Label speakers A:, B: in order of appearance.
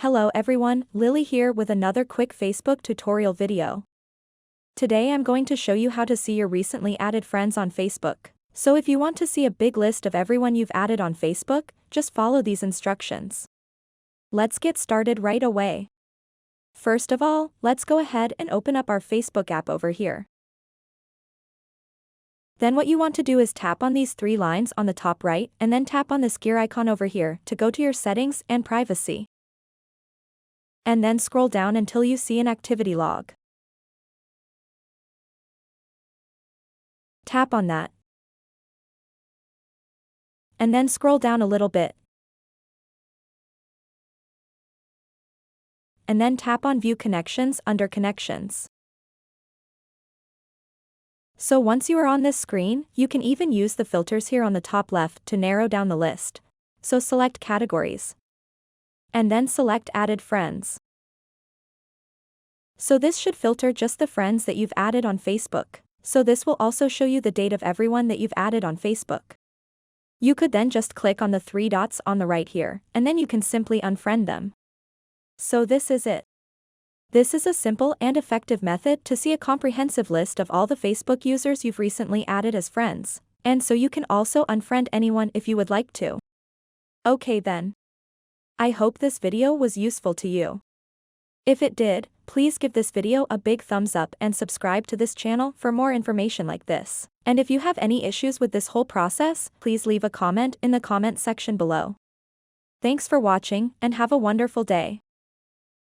A: Hello everyone, Lily here with another quick Facebook tutorial video. Today I'm going to show you how to see your recently added friends on Facebook. So if you want to see a big list of everyone you've added on Facebook, just follow these instructions. Let's get started right away. First of all, let's go ahead and open up our Facebook app over here. Then what you want to do is tap on these three lines on the top right and then tap on this gear icon over here to go to your settings and privacy. And then scroll down until you see an activity log. Tap on that. And then scroll down a little bit. And then tap on View Connections under Connections. So once you are on this screen, you can even use the filters here on the top left to narrow down the list. So select Categories. And then select Added Friends. So this should filter just the friends that you've added on Facebook. So this will also show you the date of everyone that you've added on Facebook. You could then just click on the three dots on the right here, and then you can simply unfriend them. So this is it. This is a simple and effective method to see a comprehensive list of all the Facebook users you've recently added as friends, and so you can also unfriend anyone if you would like to. Okay then. I hope this video was useful to you. If it did, please give this video a big thumbs up and subscribe to this channel for more information like this. And if you have any issues with this whole process, please leave a comment in the comment section below. Thanks for watching and have a wonderful day.